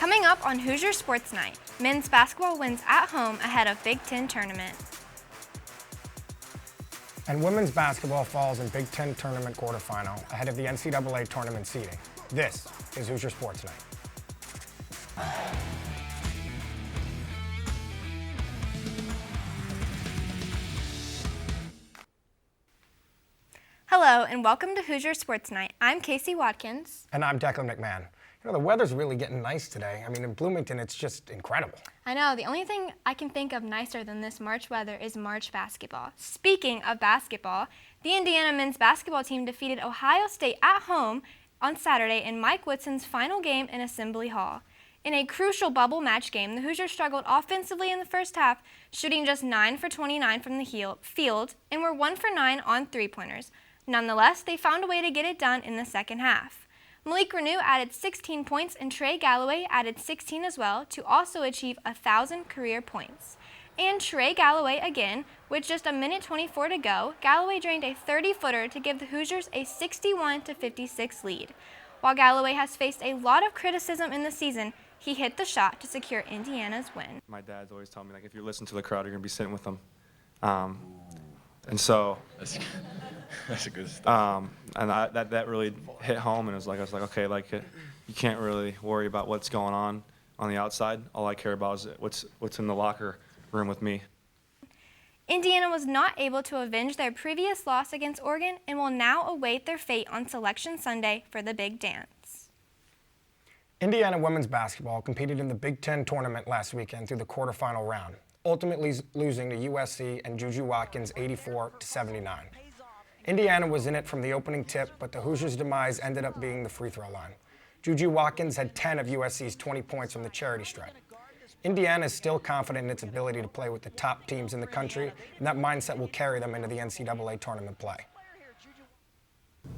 Coming up on Hoosier Sports Night, men's basketball wins at home ahead of Big Ten tournament. And women's basketball falls in Big Ten tournament quarterfinal ahead of the NCAA tournament seeding. This is Hoosier Sports Night. Hello and welcome to Hoosier Sports Night. I'm Casey Watkins. And I'm Declan McMahon. You know, the weather's really getting nice today. I mean, in Bloomington, it's just incredible. I know, the only thing I can think of nicer than this March weather is March basketball. Speaking of basketball, the Indiana men's basketball team defeated Ohio State at home on Saturday in Mike Woodson's final game in Assembly Hall. In a crucial bubble match game, the Hoosiers struggled offensively in the first half, shooting just 9 for 29 from the field and were 1 for 9 on three-pointers. Nonetheless, they found a way to get it done in the second half. Malik Renew added 16 points and Trey Galloway added 16 as well to also achieve 1,000 career points. And Trey Galloway again, with just a minute 24 to go, Galloway drained a 30-footer to give the Hoosiers a 61-56 lead. While Galloway has faced a lot of criticism in the season, he hit the shot to secure Indiana's win. My dad's always told me, like, if you listen to the crowd, you're going to be sitting with them. And so that's a good stuff. And that really hit home, and I was like, okay, like you can't really worry about what's going on the outside. All I care about is what's in the locker room with me. Indiana was not able to avenge their previous loss against Oregon and will now await their fate on Selection Sunday for the big dance. Indiana women's basketball competed in the Big Ten tournament last weekend through the quarterfinal round, ultimately losing to USC and Juju Watkins 84-79. Indiana was in it from the opening tip, but the Hoosiers' demise ended up being the free throw line. Juju Watkins had 10 of USC's 20 points from the charity stripe. Indiana is still confident in its ability to play with the top teams in the country, and that mindset will carry them into the NCAA tournament play.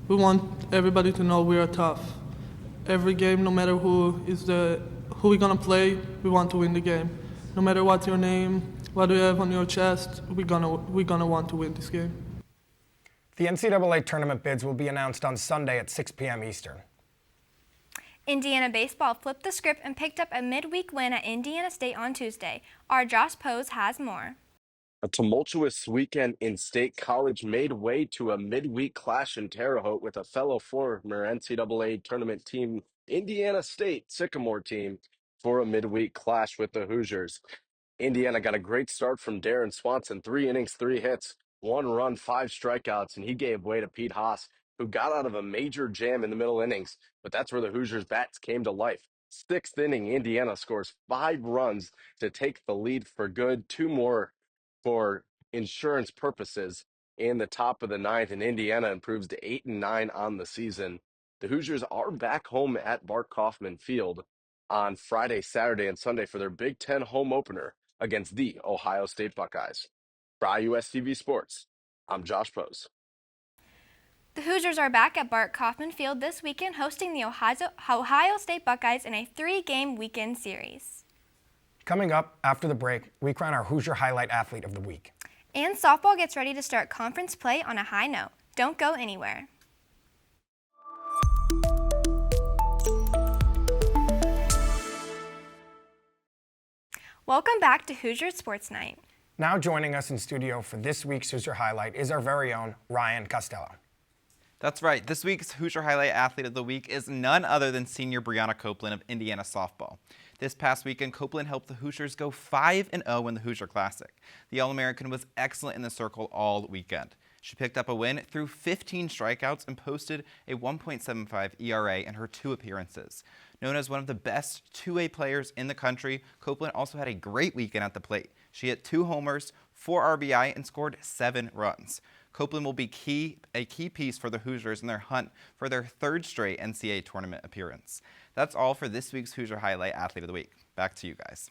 We want everybody to know we are tough. Every game, no matter who we're gonna play, we want to win the game. No matter what's your name, what you have on your chest, we're gonna want to win this game. The NCAA tournament bids will be announced on Sunday at 6 p.m. Eastern. Indiana baseball flipped the script and picked up a midweek win at Indiana State on Tuesday. Our Josh Pose has more. A tumultuous weekend in State College made way to a midweek clash in Terre Haute with a fellow former NCAA tournament team, Indiana State Sycamore team, for a midweek clash with the Hoosiers. Indiana got a great start from Darren Swanson, 3 innings, 3 hits, 1 run, 5 strikeouts, and he gave way to Pete Haas, who got out of a major jam in the middle innings, but that's where the Hoosiers' bats came to life. 6th inning, Indiana scores 5 runs to take the lead for good, 2 more for insurance purposes in the top of the 9th, and Indiana improves to 8-9 on the season. The Hoosiers are back home at Bart Kaufman Field on Friday, Saturday, and Sunday for their Big Ten home opener against the Ohio State Buckeyes. For IUSTV Sports, I'm Josh Pose. The Hoosiers are back at Bart Kaufman Field this weekend, hosting the Ohio State Buckeyes in a 3-game weekend series. Coming up after the break, we crown our Hoosier Highlight Athlete of the Week. And softball gets ready to start conference play on a high note. Don't go anywhere. Welcome back to Hoosier Sports Night. Now joining us in studio for this week's Hoosier Highlight is our very own Ryan Costello. That's right. This week's Hoosier Highlight Athlete of the Week is none other than senior Brianna Copeland of Indiana softball. This past weekend, Copeland helped the Hoosiers go 5-0 in the Hoosier Classic. The All-American was excellent in the circle all weekend. She picked up a win through 15 strikeouts and posted a 1.75 ERA in her 2 appearances. Known as one of the best 2A players in the country, Copeland also had a great weekend at the plate. She hit 2 homers, 4 RBI, and scored 7 runs. Copeland will be a key piece for the Hoosiers in their hunt for their 3rd straight NCAA tournament appearance. That's all for this week's Hoosier Highlight Athlete of the Week. Back to you guys.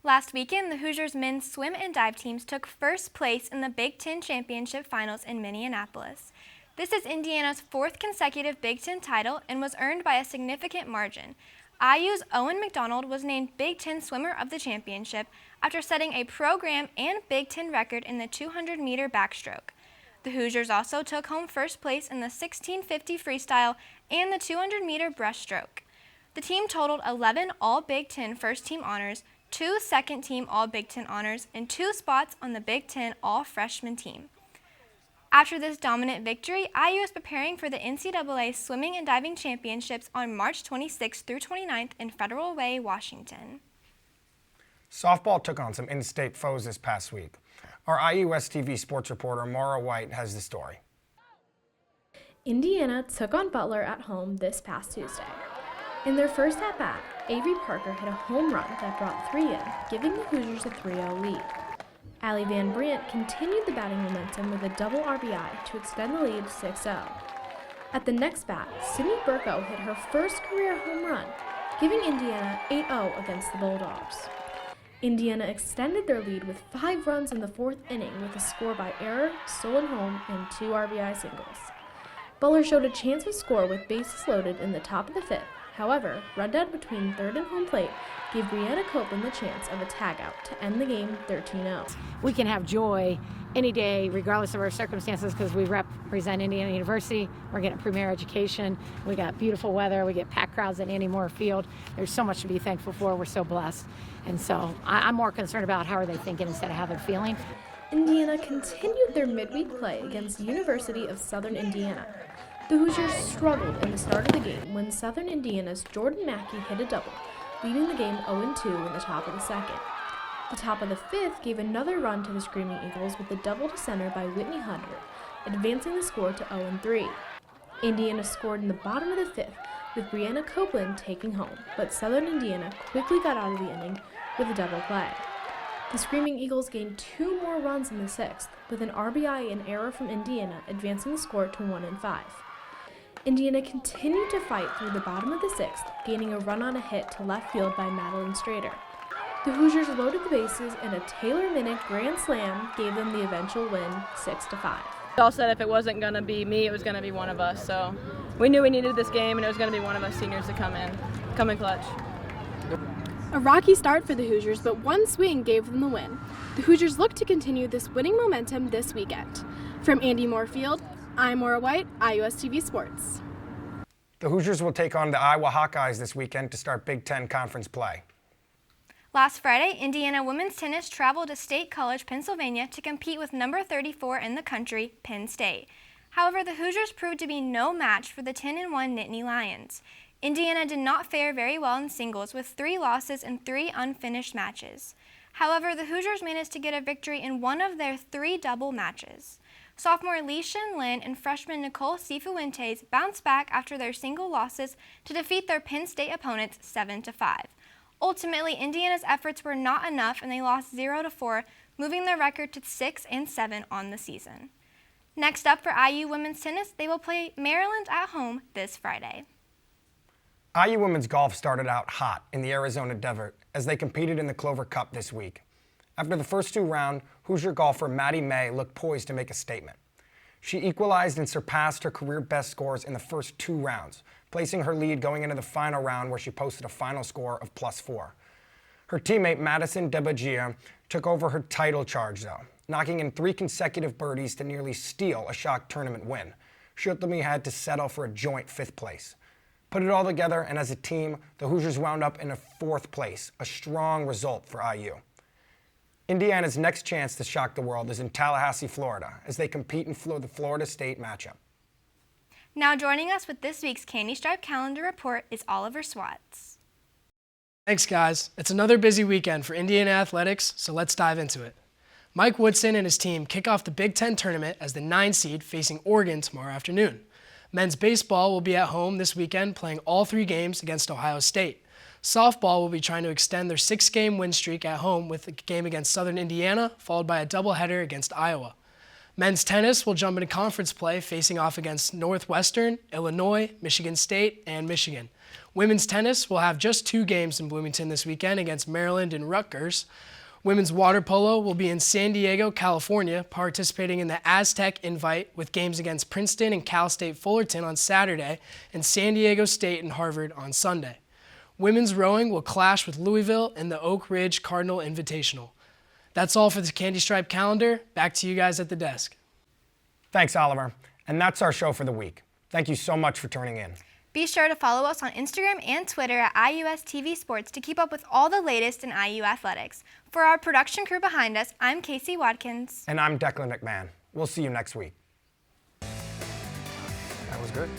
Last weekend, the Hoosiers men's swim and dive teams took first place in the Big Ten Championship Finals in Minneapolis. This is Indiana's 4th consecutive Big Ten title and was earned by a significant margin. IU's Owen McDonald was named Big Ten Swimmer of the Championship after setting a program and Big Ten record in the 200-meter backstroke. The Hoosiers also took home first place in the 1650 freestyle and the 200-meter breaststroke. The team totaled 11 All-Big Ten first-team honors, 2 second-team All-Big Ten honors, and 2 spots on the Big Ten All-Freshman team. After this dominant victory, IU is preparing for the NCAA Swimming and Diving Championships on March 26th through 29th in Federal Way, Washington. Softball took on some in-state foes this past week. Our IUSTV sports reporter Maura White has the story. Indiana took on Butler at home this past Tuesday. In their first at-bat, Avery Parker hit a home run that brought 3 in, giving the Hoosiers a 3-0 lead. Allie Van Brandt continued the batting momentum with a double RBI to extend the lead 6-0. At the next bat, Sydney Burko hit her first career home run, giving Indiana 8-0 against the Bulldogs. Indiana extended their lead with 5 runs in the 4th inning with a score by error, stolen home, and 2 RBI singles. Butler showed a chance to score with bases loaded in the top of the 5th. However, rundown between third and home plate gave Brianna Copeland the chance of a tagout to end the game 13-0. We can have joy any day, regardless of our circumstances, because we represent Indiana University. We're getting a premier education. We got beautiful weather. We get packed crowds at Andy Moore Field. There's so much to be thankful for. We're so blessed. And so I'm more concerned about how are they thinking instead of how they're feeling. Indiana continued their midweek play against the University of Southern Indiana. The Hoosiers struggled in the start of the game when Southern Indiana's Jordan Mackey hit a double, leading the game 0-2 in the top of the 2nd. The top of the 5th gave another run to the Screaming Eagles with a double to center by Whitney Hunter, advancing the score to 0-3. Indiana scored in the bottom of the 5th, with Brianna Copeland taking home, but Southern Indiana quickly got out of the inning with a double play. The Screaming Eagles gained 2 more runs in the 6th, with an RBI and error from Indiana advancing the score to 1-5. Indiana continued to fight through the bottom of the 6th, gaining a run on a hit to left field by Madeline Strader. The Hoosiers loaded the bases and a Taylor Minnick grand slam gave them the eventual win 6-5. We all said if it wasn't going to be me, it was going to be one of us. So we knew we needed this game, and it was going to be one of us seniors to come in clutch. A rocky start for the Hoosiers, but one swing gave them the win. The Hoosiers look to continue this winning momentum this weekend. From Andy Moore Field, I'm Maura White, IUSTV Sports. The Hoosiers will take on the Iowa Hawkeyes this weekend to start Big Ten Conference play. Last Friday, Indiana women's tennis traveled to State College, Pennsylvania to compete with number 34 in the country, Penn State. However, the Hoosiers proved to be no match for the 10-1 Nittany Lions. Indiana did not fare very well in singles with 3 losses and 3 unfinished matches. However, the Hoosiers managed to get a victory in one of their 3 double matches. Sophomore Lee Shin Lin and freshman Nicole Cifuentes bounced back after their single losses to defeat their Penn State opponents 7-5. Ultimately, Indiana's efforts were not enough and they lost 0-4, moving their record to 6-7 on the season. Next up for IU women's tennis, they will play Maryland at home this Friday. IU women's golf started out hot in the Arizona desert as they competed in the Clover Cup this week. After the first 2 rounds, Hoosier golfer Maddie May looked poised to make a statement. She equalized and surpassed her career best scores in the first 2 rounds, placing her lead going into the final round where she posted a final score of +4. Her teammate Madison DeBagia took over her title charge though, knocking in 3 consecutive birdies to nearly steal a shock tournament win. She ultimately had to settle for a joint 5th place. Put it all together, and as a team, the Hoosiers wound up in a 4th place, a strong result for IU. Indiana's next chance to shock the world is in Tallahassee, Florida, as they compete in the Florida State matchup. Now joining us with this week's Candy Stripe Calendar Report is Oliver Swats. Thanks, guys. It's another busy weekend for Indiana athletics, so let's dive into it. Mike Woodson and his team kick off the Big Ten tournament as the 9 seed facing Oregon tomorrow afternoon. Men's baseball will be at home this weekend playing all 3 games against Ohio State. Softball will be trying to extend their 6-game win streak at home with a game against Southern Indiana, followed by a doubleheader against Iowa. Men's tennis will jump into conference play facing off against Northwestern, Illinois, Michigan State, and Michigan. Women's tennis will have just 2 games in Bloomington this weekend against Maryland and Rutgers. Women's water polo will be in San Diego, California, participating in the Aztec Invite with games against Princeton and Cal State Fullerton on Saturday and San Diego State and Harvard on Sunday. Women's rowing will clash with Louisville in the Oak Ridge Cardinal Invitational. That's all for the Candy Stripe calendar. Back to you guys at the desk. Thanks, Oliver. And that's our show for the week. Thank you so much for tuning in. Be sure to follow us on Instagram and Twitter at IUSTV Sports to keep up with all the latest in IU athletics. For our production crew behind us, I'm Casey Watkins. And I'm Declan McMahon. We'll see you next week. That was good.